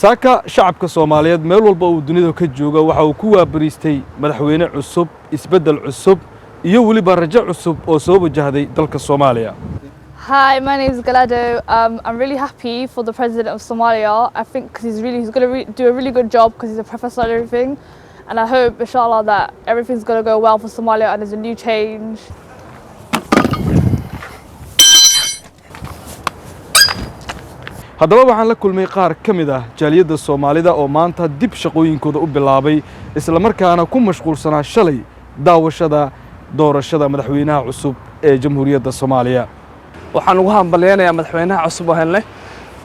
saaka shacabka Soomaaliyeed meel walba uu dunida ka jooga waxa uu ku waabariistay madaxweyne cusub isbedel cusub iyo waliba rajo cusub oo soo wajahday dalka Soomaaliya. Hi, my name is Galado. I'm really happy for the president of Somalia. I think because he's going to do a really good job because he's a professor and everything. And I hope, inshallah, that everything's going to go well for Somalia and there's a new change. haddaba waxaan la kulmay qaar ka mid ah jaaliyadda Soomaalida oo maanta dib shaqooyinkooda u bilaabay isla markaana ku mashquulsanaa shalay daawashada doorashada madaxweynaha cusub ee Jamhuuriyadda Soomaaliya. waxaan ugu hambalyeeynaa madaxweynaha cusub oo helnay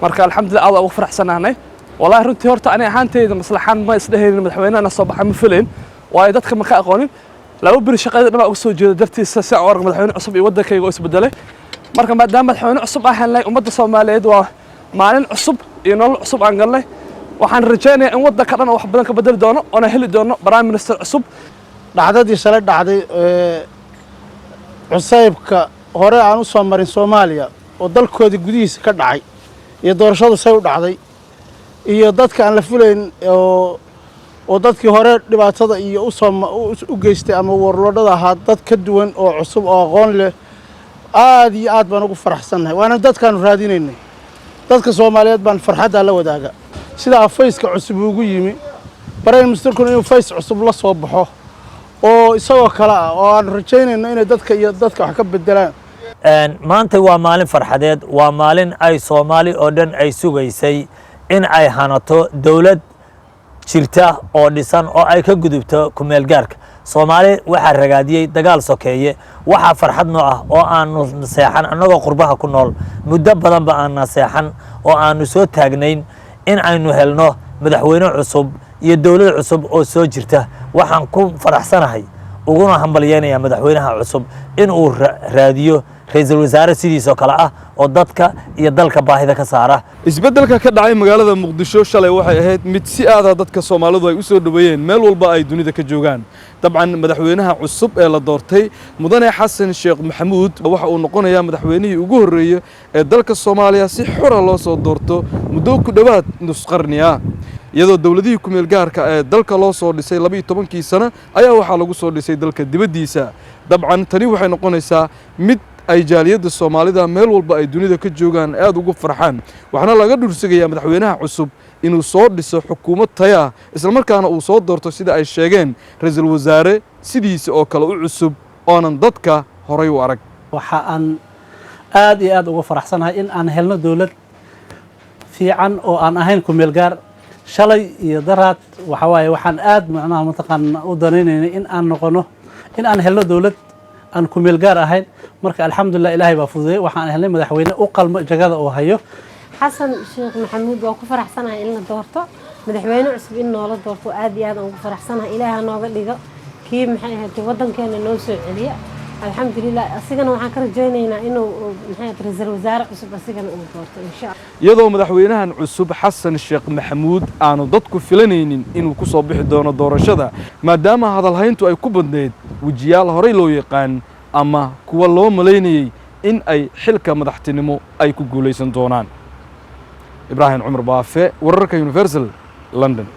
marka alxamdulillah aad ugu faraxsanahay wallahi runtii horta ani ahaantayda maslaxan ma isdheeyeen madaxweynaha soo baxay ma fileen way dadka ma ka aqoonin laba bir shaqada dhama ugu soo jeedo dartiisa si aan madaxweyne cusub iyo wadankayga oo isbedelay marka maadaama madaxweyne cusub ah helnay ummadda Soomaaliyeed waa maalin cusub iyo nolol cusub aan galnay waxaan rajaynayaa in wadanka dhan wax badan ka bedeli doono oo heli doono prime minister cusub dhacdadii shalay dhacday cusaybka hore aan u soo marin Soomaaliya oo dalkoodii gudihiisa ka dhacay iyo doorashadu say u dhacday iyo dadka aan la filayn oo dadkii hore dhibaatada iyo u geystay ama warloodada ahaa dad ka duwan oo cusub oo aqoon leh aad iyo aad baan ugu faraxsanahay waana dadkaan raadinaynay dadka Soomaaliyeed baan farxadda la wadaaga sida fayska cusub ugu yimi prime ministerku inuu fays cusub la soo baxo oo isagoo kala ah oo aan rajaynayno in dadka iyo dadka wax ka bedelaan maanta waa maalin farxadeed waa maalin ay Soomaali oo dhan ay sugaysay in ay hanato dawlad jirta oo dhisan oo ay ka gudubto ku meel gaarka Soomaali waxa ragaadiyay dagaal sokeeye waxa farxad noo ah oo aan naseexan anagoo qurbaha ku nool muddo badan ba aan naseexan oo aan soo taagnayn in aynu helno madaxweyne cusub iyo dawlad cusub oo soo jirta waxaan ku faraxsanahay uguna hambalyeynaya madaxweynaha cusub in uu raadiyo ra'iisul wasaare sidiisoo kala ah oo dadka iyo dalka baahida ka saara isbedelka ka dhacay magaalada Muqdisho shalay waxay ahayd mid si aad ah dadka Soomaalidu ay u soo dhaweeyeen meel walba ay dunida ka joogaan dabcan madaxweynaha cusub ee la doortay mudane Xasan Sheekh Maxamuud waxa uu noqonayaa madaxweynihii ugu horeeyay ee dalka Soomaaliya si xor ah loo soo doorto muddo ku dhawaad nus qarni ah iyadoo dawladihii ku meel gaarka ee dalka loo soo dhisay 12 sano ayaa waxa lagu soo dhisay dalka dibadiisa dabcan tani waxay noqonaysaa mid ay jaaliyadda Soomaalida meel walba ay dunida ka joogaan aad ugu farxaan waxana laga dhursugayaa madaxweynaha cusub inuu soo dhiso xukuumad taya isla markaana uu soo doorto sida ay sheegeen ra'iisul wasaare sidiisa oo kale u cusub oonan dadka horay u arag waxa aan aad iyo aad ugu faraxsanahay in aan helno dawlad fiican oo aan ahayn ku meel gaar shalay iyo daraad waxa waaye waxaan aad macnaha mataqaan u danaynaynay in aan noqono in aan helno dawlad aan ku meel gaar ahayn marka alxamdulillah ilaahay baa fududeeyay waxaan helnay madaxweyne u qalmo jagada oo hayo xasan sheekh maxamuud waa ku faraxsanahay in la doorto madaxweyne cusub in noola doorto aad iyo aad ugu faraxsanahay ilaaha nooga dhigo kii maxay ahayd wadankeena noo soo celiya alxamdulillah asigana waxaan ka rajaynaynaa inuu maxay ra'iisul wasaare cusub asigana uu doorto insha Allah iyadoo madaxweynahan cusub Xasan Sheekh Maxamuud aanu dadku filanaynin inuu ku soo bixi doono doorashada maadaama hadalhayntu ay ku badneed wajiyaal horay loo yaqaan ama kuwa loo maleynayay in ay xilka madaxtinimo ay ku guuleysan doonaan Ibrahim Umar Baafe wararka Universal London